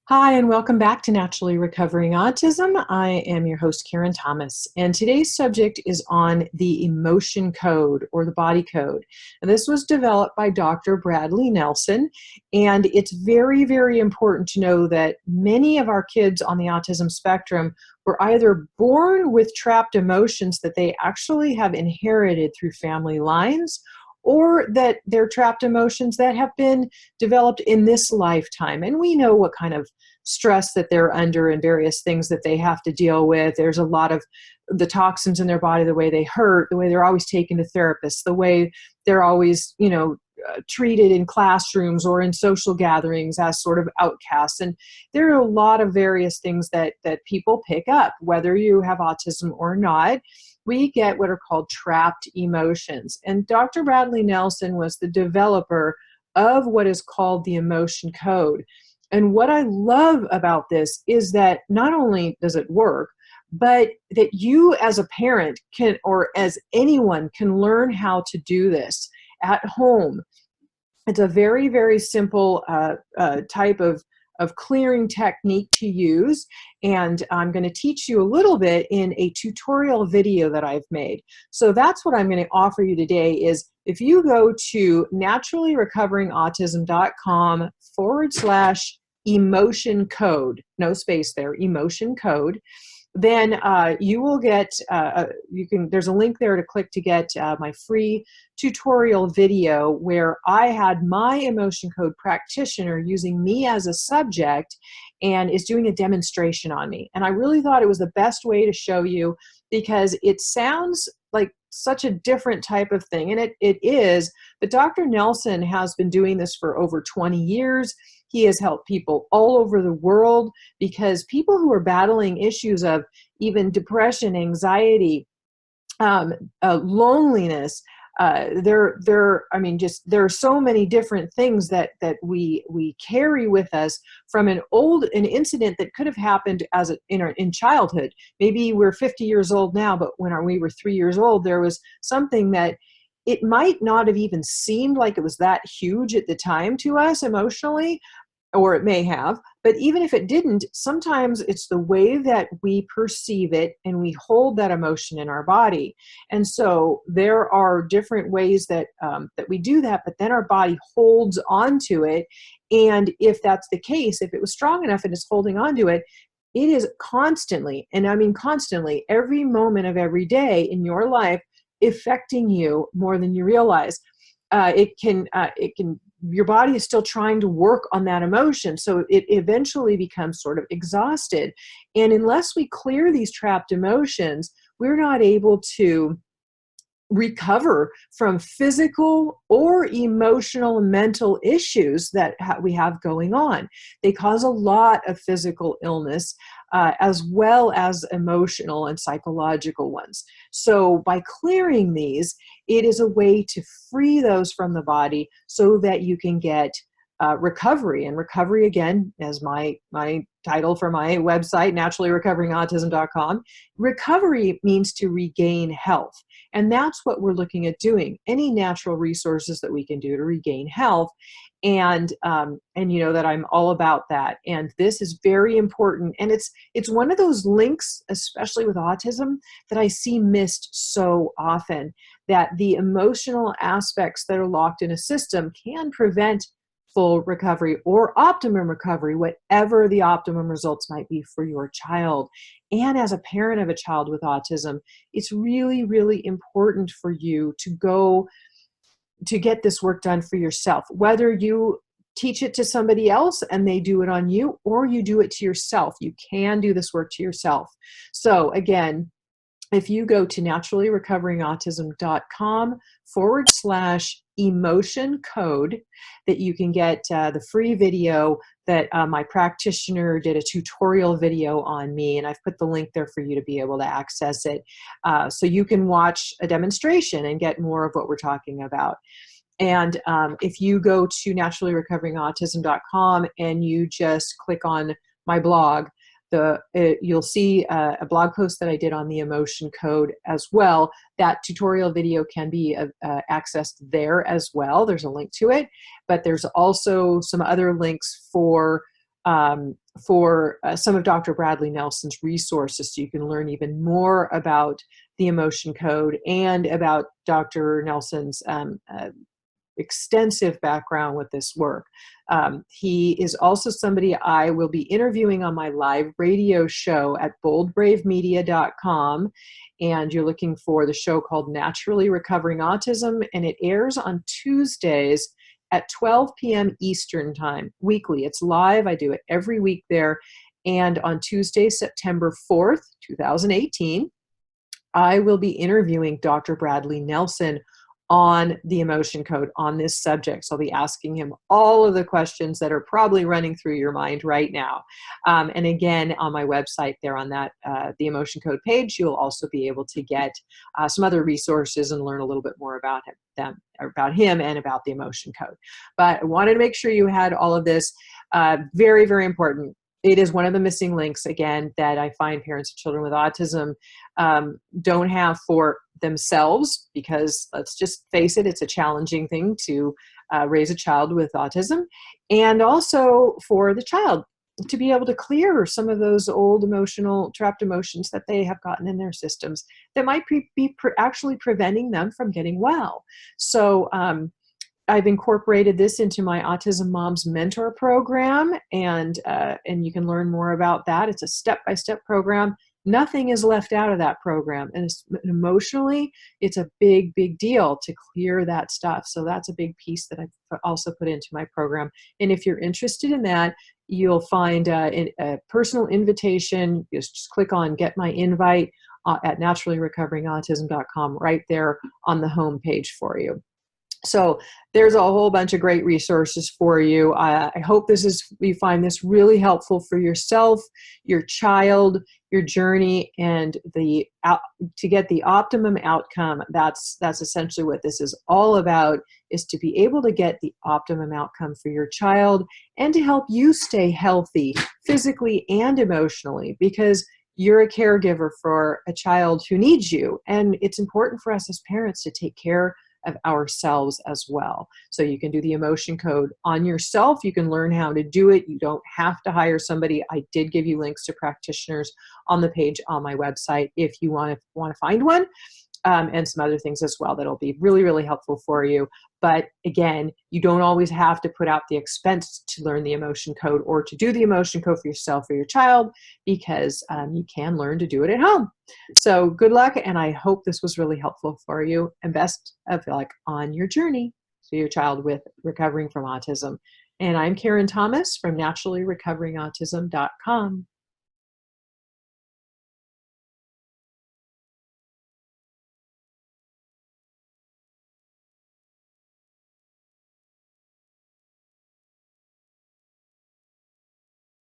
Hi, and welcome back to Naturally Recovering Autism. I am your host, Karen Thomas, and today's subject is on the emotion code or the body code. And this was developed by Dr. Bradley Nelson, and it's very, very important to know that many of our kids on the autism spectrum were either born with trapped emotions that they actually have inherited through family lines, or that they're trapped emotions that have been developed in this lifetime. And we know what kind of stress that they're under and various things that they have to deal with. There's a lot of the toxins in their body, the way they hurt, the way they're always taken to therapists, the way they're always, treated in classrooms or in social gatherings as sort of outcasts. And there are a lot of various things that people pick up, whether you have autism or not. We get what are called trapped emotions. And Dr. Bradley Nelson was the developer of what is called the emotion code. And what I love about this is that not only does it work, but that you as a parent can, or as anyone can, learn how to do this at home. It's a very, very simple type of clearing technique to use. And I'm going to teach you a little bit in a tutorial video that I've made. So that's what I'm going to offer you today is if you go to naturallyrecoveringautism.com/emotion code, no space there, emotion code, then you will get, there's a link there to click to get my free tutorial video where I had my emotion code practitioner using me as a subject and is doing a demonstration on me. And I really thought it was the best way to show you because it sounds like such a different type of thing, and it is, but Dr. Nelson has been doing this for over 20 years. He has helped people all over the world because people who are battling issues of even depression, anxiety, loneliness, there are so many different things that we carry with us from an incident that could have happened in childhood. Maybe we're 50 years old now, but when we were 3 years old, there was something that it might not have even seemed like it was that huge at the time to us emotionally, or it may have, but even if it didn't, sometimes it's the way that we perceive it and we hold that emotion in our body. And so there are different ways that we do that, but then our body holds onto it. And if that's the case, if it was strong enough and it's holding onto it, it is constantly, and I mean constantly, every moment of every day in your life affecting you more than you realize. Your body is still trying to work on that emotion. So it eventually becomes sort of exhausted. And unless we clear these trapped emotions, we're not able to recover from physical or emotional and mental issues that we have going on. They cause a lot of physical illness, as well as emotional and psychological ones. So by clearing these, it is a way to free those from the body so that you can get recovery. And recovery, again, as my title for my website, naturallyrecoveringautism.com, recovery means to regain health. And that's what we're looking at doing. Any natural resources that we can do to regain health. And you know that I'm all about that. And this is very important. And it's one of those links, especially with autism, that I see missed so often, that the emotional aspects that are locked in a system can prevent full recovery or optimum recovery, whatever the optimum results might be for your child. And as a parent of a child with autism, it's really, really important for you to go to get this work done for yourself, whether you teach it to somebody else and they do it on you, or you do it to yourself. You can do this work to yourself. So again, if you go to naturallyrecoveringautism.com/emotion code, that you can get the free video that my practitioner did a tutorial video on me, and I've put the link there for you to be able to access it. So you can watch a demonstration and get more of what we're talking about. And if you go to naturallyrecoveringautism.com and you just click on my blog, you'll see a blog post that I did on the emotion code as well. That tutorial video can be accessed there as well. There's a link to it, but there's also some other links for for some of Dr. Bradley Nelson's resources, so you can learn even more about the emotion code and about Dr. Nelson's extensive background with this work. He is also somebody I will be interviewing on my live radio show at boldbravemedia.com. And you're looking for the show called Naturally Recovering Autism, and it airs on Tuesdays at 12 p.m. Eastern Time, weekly. It's live. I do it every week there. And on Tuesday, September 4th, 2018, I will be interviewing Dr. Bradley Nelson on the emotion code, on this subject. So I'll be asking him all of the questions that are probably running through your mind right now. And again, on my website there on that, the emotion code page, you'll also be able to get some other resources and learn a little bit more about him and about the emotion code. But I wanted to make sure you had all of this. Very, very important. It is one of the missing links, again, that I find parents of children with autism don't have for themselves, because let's just face it, it's a challenging thing to raise a child with autism, and also for the child to be able to clear some of those old trapped emotions that they have gotten in their systems that might be actually preventing them from getting well. So I've incorporated this into my Autism Moms Mentor program, and you can learn more about that. It's a step-by-step program. Nothing is left out of that program, and emotionally, it's a big, big deal to clear that stuff. So that's a big piece that I've also put into my program. And if you're interested in that, you'll find a personal invitation. Just click on Get My Invite at naturallyrecoveringautism.com right there on the home page for you. So there's a whole bunch of great resources for you. I hope you find this really helpful for yourself, your child, your journey, and to get the optimum outcome. That's essentially what this is all about, is to be able to get the optimum outcome for your child and to help you stay healthy physically and emotionally, because you're a caregiver for a child who needs you. And it's important for us as parents to take care of ourselves as well. So you can do the emotion code on yourself. You can learn how to do it. You don't have to hire somebody. I did give you links to practitioners on the page on my website if you want to find one, and some other things as well that'll be really, really helpful for you. But again, you don't always have to put out the expense to learn the emotion code or to do the emotion code for yourself or your child, because you can learn to do it at home. So good luck, and I hope this was really helpful for you, and best of luck on your journey to your child with recovering from autism. And I'm Karen Thomas from naturallyrecoveringautism.com.